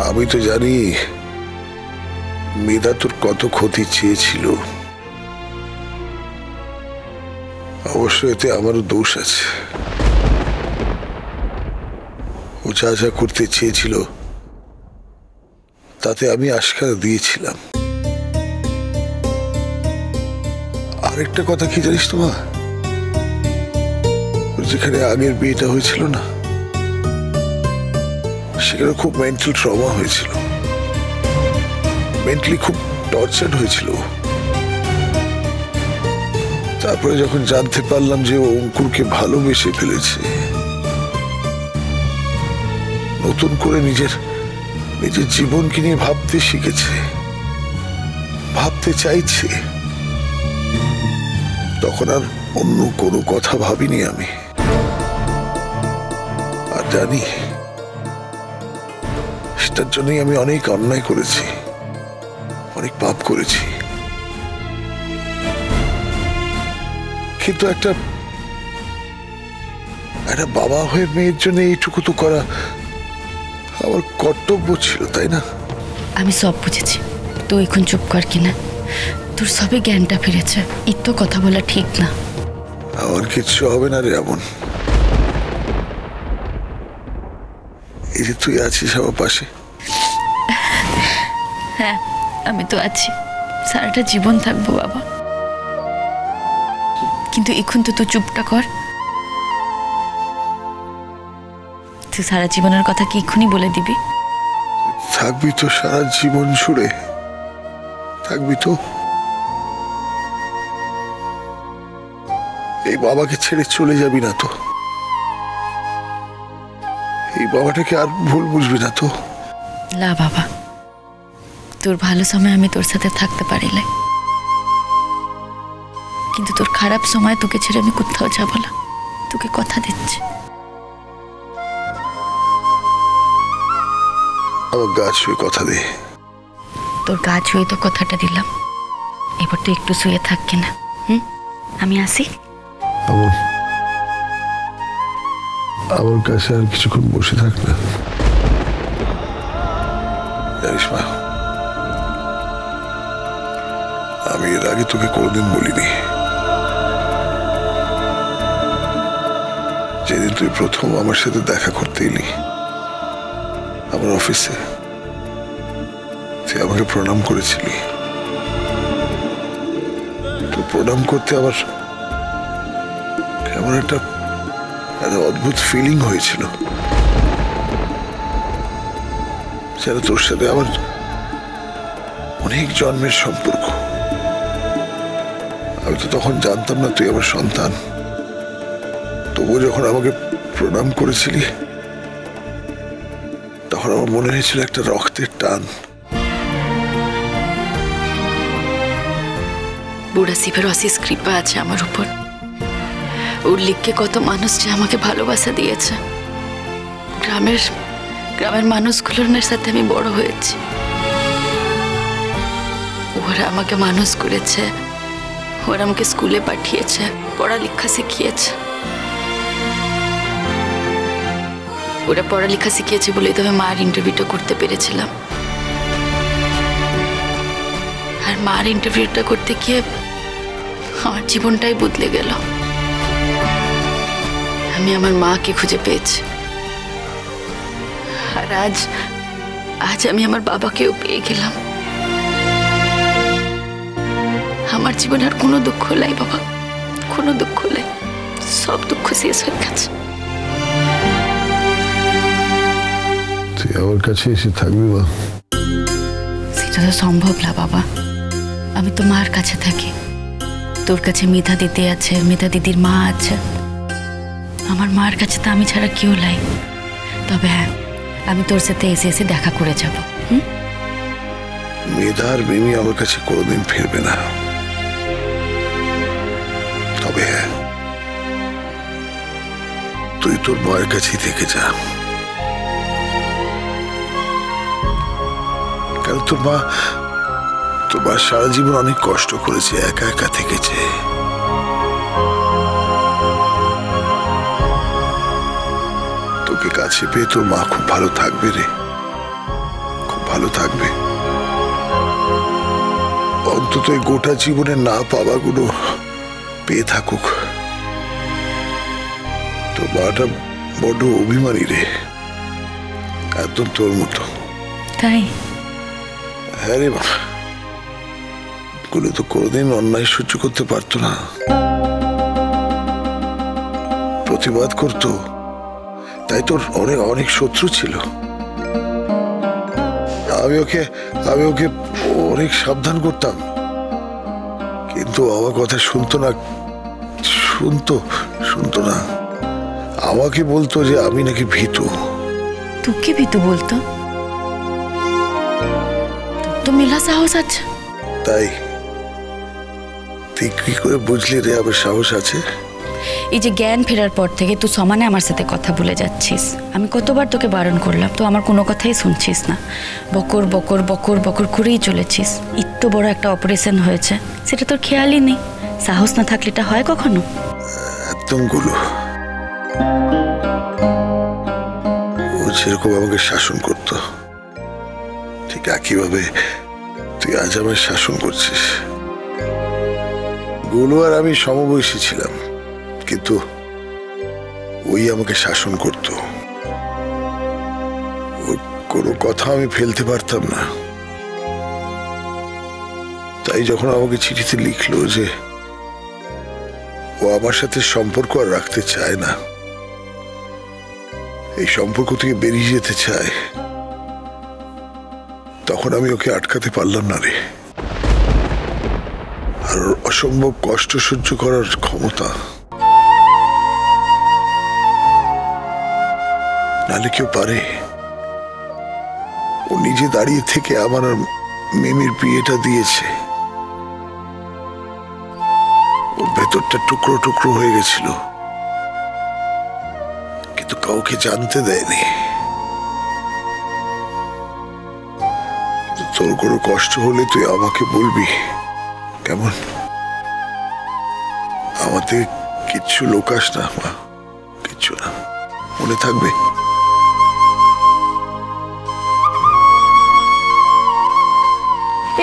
আমি তো জানি মেধা তোর কত ক্ষতি চেয়েছিল। অবশ্য এতে আমারও দোষ আছে। ও যা যা করতে চেয়েছিল তাতে আমি আশকারা দিয়েছিলাম। আরেকটা কথা কি জানিস তো মা, যেখানে আগের বিয়েটা হয়েছিল না, সেখানে খুব মেন্টাল ট্রমা হয়েছিল, মেন্টালি খুব টর্চার্ড হয়েছিল। তারপরে যখন জানতে পারলাম যে ও অঙ্কুরকে ভালোবেসে ফেলেছে, নতুন করে নিজের জীবনকে নিয়ে ভাবতে শিখেছে, ভাবতে চাইছে, তখন আর অন্য কোনো কথা ভাবিনি আমি। আর জানি সেটার জন্যই আমি অনেক অন্যায় করেছি, অনেক পাপ করেছি। কিন্তু একটা বাবা হয়ে মেয়ের জন্য এইটুকু তো করা আমার কর্তব্য ছিল, তাই না? আমি সব বুঝেছি, তুই এখন চুপ কর কিনা, তোর সবে জ্ঞানটা ফিরেছে, এত কথা বলা ঠিক না। আমার কিচ্ছু হবে না রে এমন। এই যে তুই আছিস আমার পাশে। হ্যাঁ, আমি তো আছি, সারাটা জীবন থাকবো বাবা। কিন্তু এখন তো তুই চুপটা কর। তুই সারা জীবনের কথা কি এক্ষুনি বলে দিবি? থাকবি তো সারা জীবন জুড়ে, থাকবি তো। এই বাবাকে ছেড়ে চলে যাবি না তো? এই বাবাটাকে আর ভুল বুঝবি না তো? না বাবা, তোর ভালো সময় আমি তোর সাথে থাকতে পারিলে, কিন্তু তোর খারাপ সময় তোকে ছেড়ে আমি কোথাও যাব না, তোকে কথা দিচ্ছি। আমার গা ছুঁয়ে কথা দে। তোর গা ছুঁয়ে তো কথাটা দিলাম, এবার তো একটু শুয়ে থাক কিনা। আমি আসি। আমার কাছে আর কিছুক্ষণ বসে থাক না। জানিস মা, আমি এর আগে তোকে কোনোদিন বলিনি, যেদিন তুই প্রথম আমার সাথে দেখা করতে এলি আমার অফিসে, তুই আমাকে প্রণাম করেছিলি। তো প্রণাম করতে আমার কেমন একটা অদ্ভুত ফিলিং হয়েছিল, যেন তোর সাথে আমার অনেক জন্মের সম্পর্ক। আমি তো তখন জানতাম না তুই আমার সন্তান, তবুও যখন আমাকে প্রণাম করেছিলি তখন আমার মনে হয়েছিল একটা রক্তের টান। বুড়া শিবের অশেষ কৃপা আছে আমার উপর। ওর লিখকে কত মানুষ যে আমাকে ভালোবাসা দিয়েছে। গ্রামের মানুষগুলোর সাথে আমি বড় হয়েছি। ওরা আমাকে মানুষ করেছে, ওরা আমাকে স্কুলে পাঠিয়েছে, পড়ালেখা শিখিয়েছে। ওরা পড়ালেখা শিখিয়েছে বলেই তো আমি মার ইন্টারভিউটা করতে পেরেছিলাম। আর মার ইন্টারভিউটা করতে গিয়ে আমার জীবনটাই বদলে গেল। আমি আমার মাকে খুঁজে পেয়েছি, আর আজ আমি আমার বাবাকেও পেয়ে গেলাম। আমার জীবনে আর কোনো দুঃখ নাই বাবা, কোনো দুঃখ নাই, সব দুঃখ শেষ হয়ে গেছে। তুই আমার কাছে এসে থাকবি মা? সেটা তো সম্ভব না বাবা, আমি তো মার কাছে থাকি। তোর কাছে মেধা দিদি আছে, মেধা দিদির মা আছে, আমার মার কাছে তো আমি ছাড়া কেউ নাই। তবে হ্যাঁ, আমি তোর সাথে এসে এসে দেখা করে যাব। মেধা আর মিমি আমার কাছে কোনোদিন ফিরবে না। তবে হ্যাঁ, তুই তোর মায়ের কাছেই থেকে যা, কারণ তোর মা সারা জীবন অনেক কষ্ট করেছে, একা একা থেকেছে। তোকে কাছে পেয়ে তোর মা খুব ভালো থাকবে রে। ভালো থাকবে, অন্তত এই গোটা জীবনে না পাওয়াগুলো পেয়ে থাকুক। তো মাটা বড্ড অভিমানী রে, একদম তোর মতো। তাই? হ্যাঁ রে বাবা, গুলো তো কোনোদিন অন্যায় সহ্য করতে পারতো না, প্রতিবাদ করতো, তাই তোর অনেক অনেক শত্রু ছিল। আমি ওকে অনেক সাবধান করতাম, কিন্তু আমার কথা শুনতো না, শুনতো না। আমাকে বলতো যে আমি নাকি ভীতু। তোকে ভীতু বলতো? তো মেলা সাহস আছে। তাই তুই কি করে বুঝলি রে আমার সাহস আছে? এই যে জ্ঞান ফেরার পর থেকে তুই সমানে আমার সাথে কথা বলে যাচ্ছিস। আমি কতবার তোকে বারণ করলাম, তো আমার কোনো কথাই শুনছিস না। বকর বকর বকর বকর করেই চলেছিস। এত বড় একটা অপারেশন হয়েছে, সেটা তোর খেয়ালই নেই। সাহস না থাকলে এটা হয় কখনো? একদম গুলো, ও যেরকম আমাকে শাসন করতো, ঠিক একইভাবে তুই আজ আমায় শাসন করছিস। গুলো আর আমি সমবয়সী ছিলাম, কিন্তু ওই আমাকে শাসন করত। ওর কোনো কথা আমি ফেলতে পারতাম না। তাই যখন আমাকে চিঠিতে লিখলো যে ও আমার সাথে সম্পর্ক আর রাখতে চায় না, এই সম্পর্ক থেকে বেরিয়ে যেতে চায়, তখন আমি ওকে আটকাতে পারলাম না রে। আর অসম্ভব কষ্ট সহ্য করার ক্ষমতা নালে কেউ পারে? ও নিজে দাঁড়িয়ে থেকে আমার আর মিমির বিয়েটা দিয়েছে। ওর ভেতরটা টুকরো টুকরো হয়ে গেছিল, কিন্তু কাউকে জানতে দেয়নি। তোর কোনো কষ্ট হলে তুই আমাকে বলবি, কেমন? আমার থেকে কিচ্ছু লোকাস না মা, কিচ্ছু না, মনে থাকবে?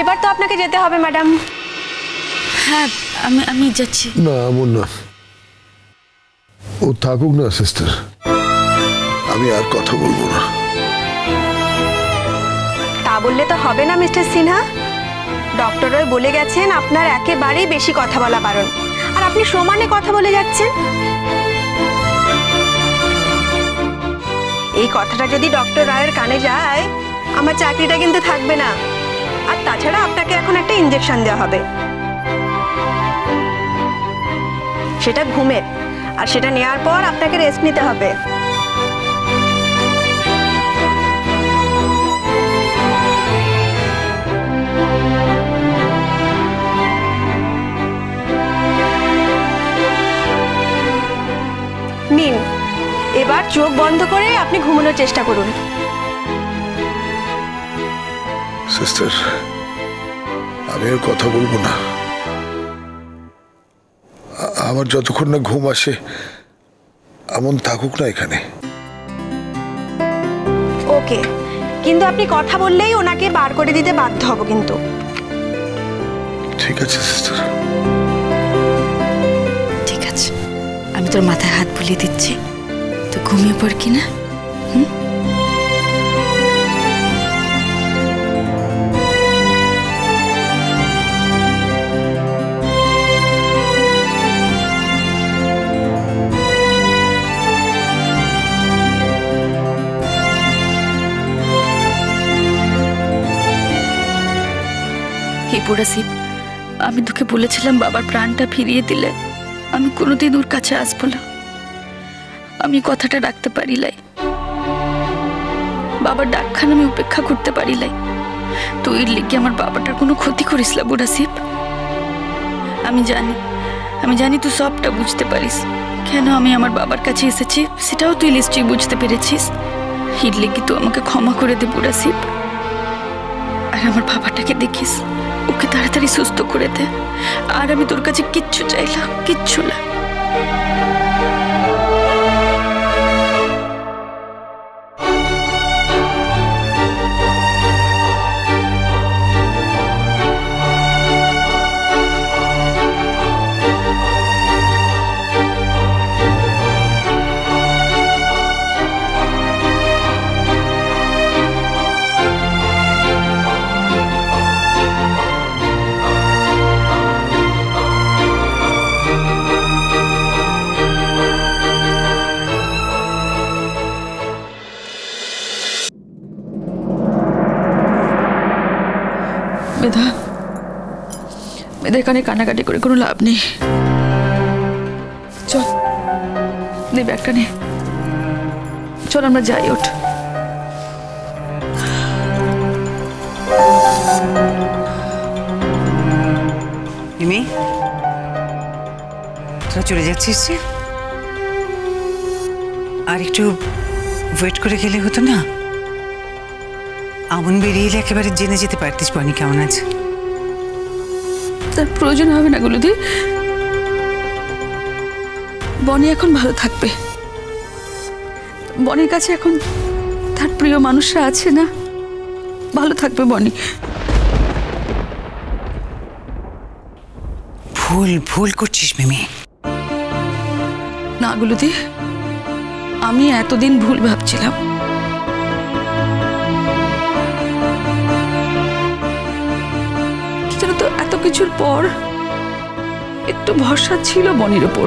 এবার তো আপনাকে যেতে হবে ম্যাডাম। হ্যাঁ, আমি যাচ্ছি। না এমন না, ও থাকুক না সিস্টার, আমি আর কথা বলবো না। তা বললে তো হবে না মিস্টার সিনহা। ডক্টরও বলে গেছেন আপনার একেবারেই বেশি কথা বলা বারণ, আর আপনি সমানে কথা বলে যাচ্ছেন। এই কথাটা যদি ডক্টর রায়ের কানে যায়, আমার চাকরিটা কিন্তু থাকবে না। আর তাছাড়া আপনাকে এখন একটা ইনজেকশন দেওয়া হবে, সেটা ঘুমের, আর সেটা নেওয়ার পর আপনাকে রেস্ট নিতে হবে। নিন, এবার চোখ বন্ধ করে আপনি ঘুমানোর চেষ্টা করুন। সিস্টার, আমি আর কথা বলবো না। আমার যতক্ষণ না ঘুম আসে এমন থাকুক না এখানে। ওকে, কিন্তু আপনি কথা বললেই ওনাকে বার করে দিতে বাধ্য হব কিন্তু। ঠিক আছে সিস্টার। ঠিক আছে, আমি তোর মাথায় হাত বুলিয়ে দিচ্ছি, তো ঘুমিয়ে পড় কি না? হে পুরাসিব, আমি তোকে বলেছিলাম বাবার প্রাণটা ফিরিয়ে দিলে আমি কোনোদিন ওর কাছে আসবো না। আমি কথাটা রাখতে পারিলাই। বাবার ডাকখান আমি উপেক্ষা করতে পারিলাই। তুই লিখে আমার বাবাটার কোনো ক্ষতি করিস না বুড়াসিব। আমি জানি তুই সবটা বুঝতে পারিস। কেন আমি আমার বাবার কাছে এসেছি সেটাও তুই নিশ্চয়ই বুঝতে পেরেছিস। এর লিখে তুই আমাকে ক্ষমা করে দে বুড়াসিব। আর আমার বাবাটাকে দেখিস, ওকে তাড়াতাড়ি সুস্থ করে দে। আর আমি তোর কাছে কিচ্ছু চাইলাম, কিচ্ছু না। মেধা, মেয়েদের কানে কান্নাকাটি করে কোনো লাভ নেই। চল নে ব্যাগটা নে, চল আমরা যাই। ওঠ। মিমি, তোরা চলে যাচ্ছিস যে? আর একটু ওয়েট করে গেলে হতো না? আমন বেরিয়ে এলে একেবারে জেনে যেতে পারতিস বনি কেমন আছে। তার প্রয়োজন হবে না গুলুদি, বনি এখন ভালো থাকবে। বনির কাছে এখন তার প্রিয় মানুষরা আছে না, ভালো থাকবে বনি। ভুল করছিস মিমি। না গুলুদি, আমি এতদিন ভুল ভাবছিলাম। তো এত কিছুর পর একটু ভরসা ছিল বনির উপর।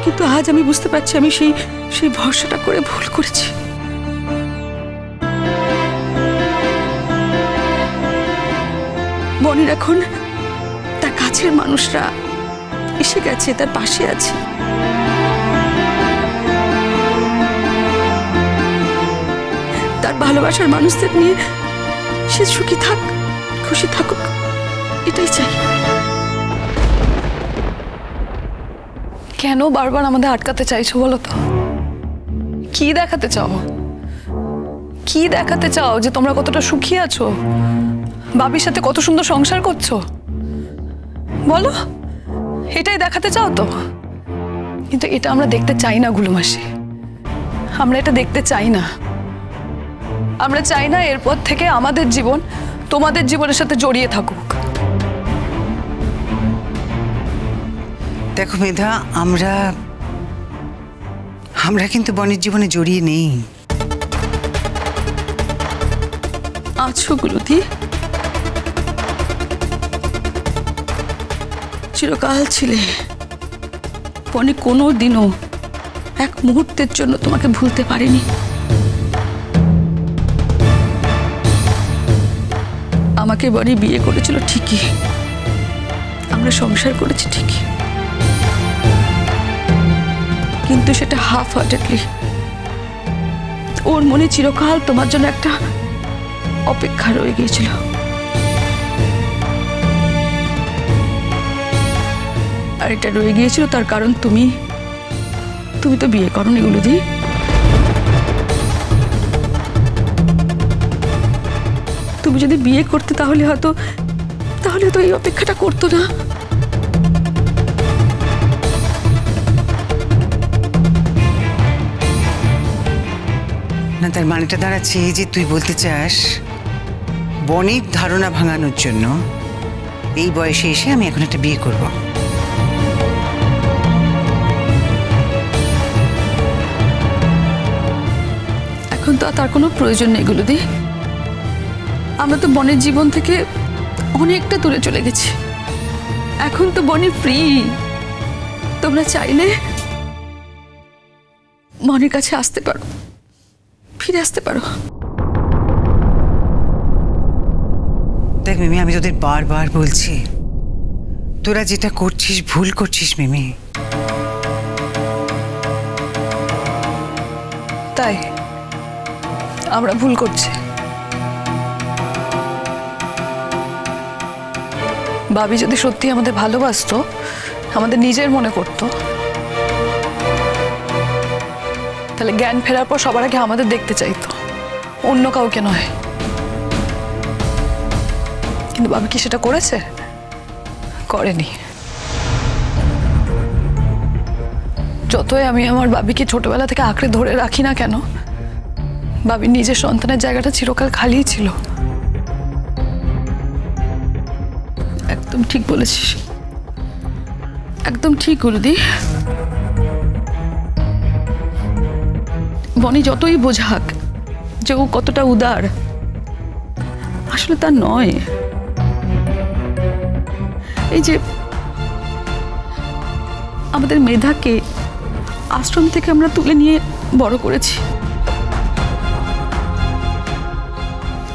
কিন্তু আজ আমি বুঝতে পারছি আমি সেই ভরসাটা করে ভুল করেছি। বনির এখন তার কাছের মানুষরা এসে গেছে, তার পাশে আছে। তার ভালোবাসার মানুষদের নিয়ে সে সুখী থাক, খুশি থাকুক, এটাই চাই। কেন বারবার আমাদের আটকাতে চাইছো বলো তো? কি দেখাতে চাও? কি দেখাতে চাও যে তোমরা কতটা সুখী আছো, বাবির সাথে কত সুন্দর সংসার করছো? বলো, এটাই দেখাতে চাও তো? কিন্তু এটা আমরা দেখতে চাই না গুলু মাসি, আমরা এটা দেখতে চাই না। আমরা চাই না এরপর থেকে আমাদের জীবন তোমাদের জীবনের সাথে জড়িয়ে থাকুক। দেখো মেধা, আমরা কিন্তু বনির জীবনে জড়িয়ে নেই। আছো গুলুদি, চিরকাল ছিলে। বনি কোনো দিনও এক মুহূর্তের জন্য তোমাকে ভুলতে পারিনি। আমাকে বনি বিয়ে করেছিল ঠিকই, আমরা সংসার করেছি ঠিকই, কিন্তু সেটা হাফ হার্টেডলি। ওর মনে চিরকাল তোমার জন্য একটা অপেক্ষা রয়ে গিয়েছিল। আর এটা রয়ে গিয়েছিল তার কারণ তুমি তো বিয়ে করোনি গুলুদি। তুমি যদি বিয়ে করতে তাহলে হয়তো এই অপেক্ষাটা করতো না। না, তার মানেটা দাঁড়াচ্ছে যে তুই বলতে চাস বনির ধারণা ভাঙানোর জন্য এই বয়সে এসে আমি এখন একটা বিয়ে করব। এখন তো তার কোনো প্রয়োজন নেই গুলুদি। আমরা তো বনের জীবন থেকে অনেকটা দূরে চলে গেছি। এখন তো বনি ফ্রি। তোমরা চাইলে বনের কাছে আসতে পারো, ফিরে আসতে পারো। দেখ মিমি, আমি তোদের বারবার বলছি, তোরা যেটা করছিস ভুল করছিস মিমি। তাই আমরা ভুল করছি? বাবি যদি সত্যি আমাদের ভালোবাসতো, আমাদের নিজের মনে করতো, তাহলে জ্ঞান ফেরার পর সবার আগে আমাদের দেখতে চাইতো, অন্য কাউকে নয়। কিন্তু বাবি কি সেটা করেছে? করেনি। যতই আমি আমার বাবিকে ছোটবেলা থেকে আঁকড়ে ধরে রাখি না কেন, বাবির নিজের সন্তানের জায়গাটা চিরকাল খালিই ছিল। একদম ঠিক বলেছিস, একদম ঠিক গুলুদি। বনি যতই বোঝাক যে ও কতটা উদার, আসলে তা নয়। এই যে আমাদের মেধাকে আশ্রম থেকে আমরা তুলে নিয়ে বড় করেছি,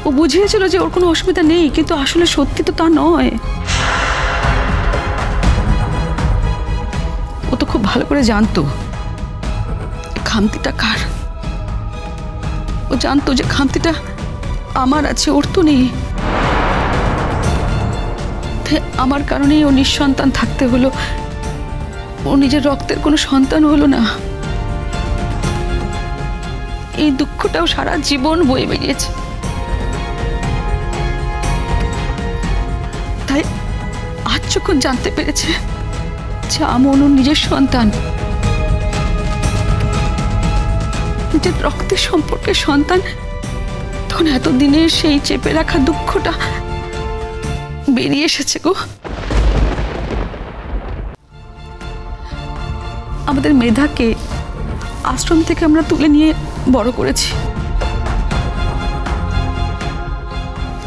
ও বুঝিয়েছিল যে ওর কোনো অসুবিধা নেই, কিন্তু আসলে সত্যি তো তা নয়। ও তো খুব ভালো করে জানতো খামতিটা কার। ও জানতো যে খামতিটা আমার আছে, ওর তো নেই। আমার কারণেই ও নিঃসন্তান থাকতে হলো। ও নিজের রক্তের কোনো সন্তান হলো না। এই দুঃখটাও সারা জীবন বয়ে বেরিয়েছে। তাই আজ যখন জানতে পেরেছে যে আমন ওর নিজের সন্তান, নিজের রক্তের সম্পর্কের সন্তান, তখন এতদিনের সেই চেপে রাখা দুঃখটা বেরিয়ে এসেছে গো। আমাদের মেধাকে আশ্রম থেকে আমরা তুলে নিয়ে বড় করেছি।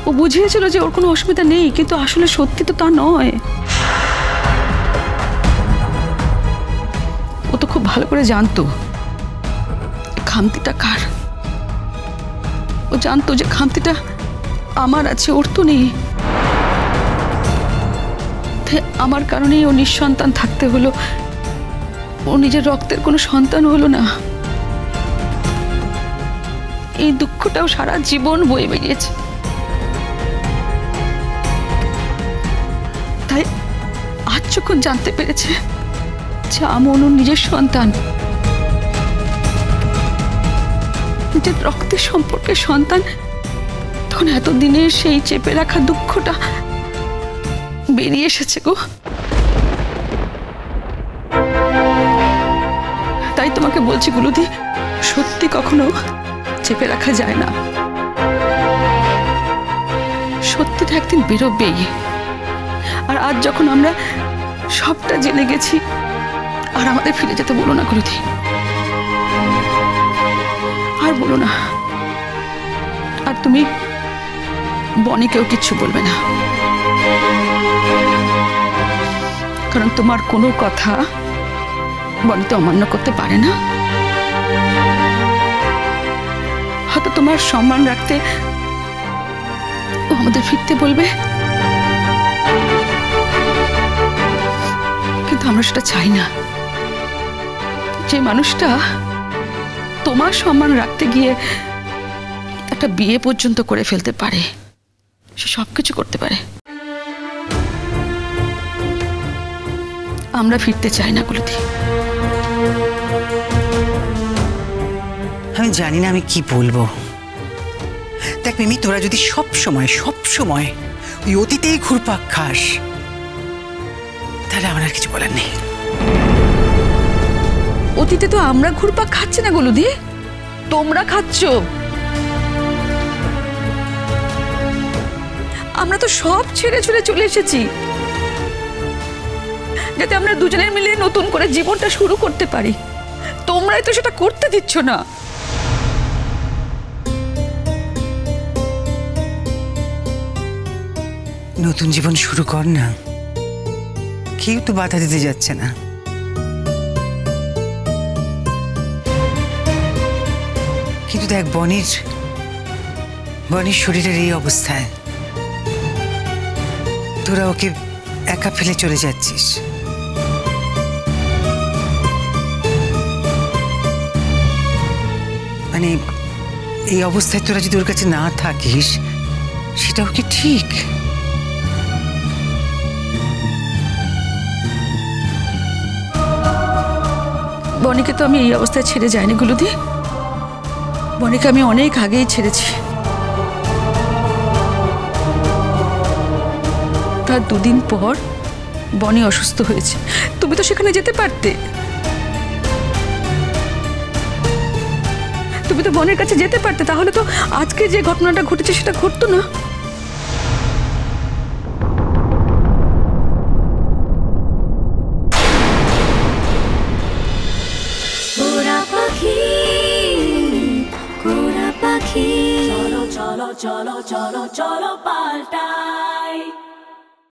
ও বুঝিয়েছিল যে ওর কোনো অসুবিধা নেই, কিন্তু আসলে সত্যি তো তা নয়। ও তো খুব ভালো করে জানতো খামতিটা কার। ও জানতো যে খামতিটা আমার আছে, ওর তো নেই। আমার কারণেই ও নিঃসন্তান থাকতে হলো। ও নিজের রক্তের কোনো সন্তান হলো না। এই দুঃখটাও সারা জীবন বয়ে বেরিয়েছে। তাই আজ যখন জানতে পেরেছে যে আমন ওর নিজের সন্তান, নিজের রক্তের সম্পর্কের সন্তান, তখন এতদিনের সেই চেপে রাখা দুঃখটা বেরিয়ে এসেছে গো। তাই তোমাকে বলছি গুলুদি, সত্যি কখনো চেপে রাখা যায় না। সত্যিটা একদিন বেরোবেই। আর আজ যখন আমরা সবটা জেনে গেছি, আর আমাদের ফিরে যেতে বলো না গুলুদি, আর বলো না। আর তুমি বনিকেও কিচ্ছু বলবে না, কারণ তোমার কোনো কথা বনি তো অমান্য করতে পারে না। হয়তো তোমার সম্মান রাখতে ও আমাদের ফিরতে বলবে, কিন্তু আমরা সেটা চাই না। যে মানুষটা তোমার সম্মান রাখতে গিয়ে একটা বিয়ে পর্যন্ত করে ফেলতে পারে, সে সবকিছু করতে পারে। আমরা ফিরতে চাই না গুলুদি। আমি জানি না আমি কি বলবো। দেখ মিমি, তোরা যদি সব সময় ওই অতীতেই ঘুরপাক খাস, তাহলে আমার আর কিছু বলার নেই। অতীতে তো আমরা ঘুরপাক খাচ্ছি না গুলুদি, তোমরা খাচ্ছ। আমরা তো সব ছেড়ে ছুড়ে চলে এসেছি, যাতে আমরা দুজনের মিলে নতুন করে জীবনটা শুরু করতে পারি। তোমরাই তো সেটা করতে দিচ্ছ না। নতুন জীবন শুরু কর না, কেউ তো বাধা দিতে যাচ্ছে না। কিন্তু দেখ বনির শরীরের এই অবস্থায় তোরা ওকে একা ফেলে চলে যাচ্ছিস। মানে এই অবস্থায় তোরা যদি ওর কাছে না থাকিস, সেটাও কি ঠিক? বনিকে তো আমি এই অবস্থায় ছেড়ে যাইনি গুলুদি। বনিকে আমি অনেক আগেই ছেড়েছি। তার দুদিন পর বনি অসুস্থ হয়েছে। তুমি তো সেখানে যেতে পারতে, তুমি তো বনের কাছে যেতে পারতে। তাহলে তো আজকে যে ঘটনাটা ঘটেছে সেটা ঘটতো না। চলো চলো চলো চলো চলো পাল্টাই।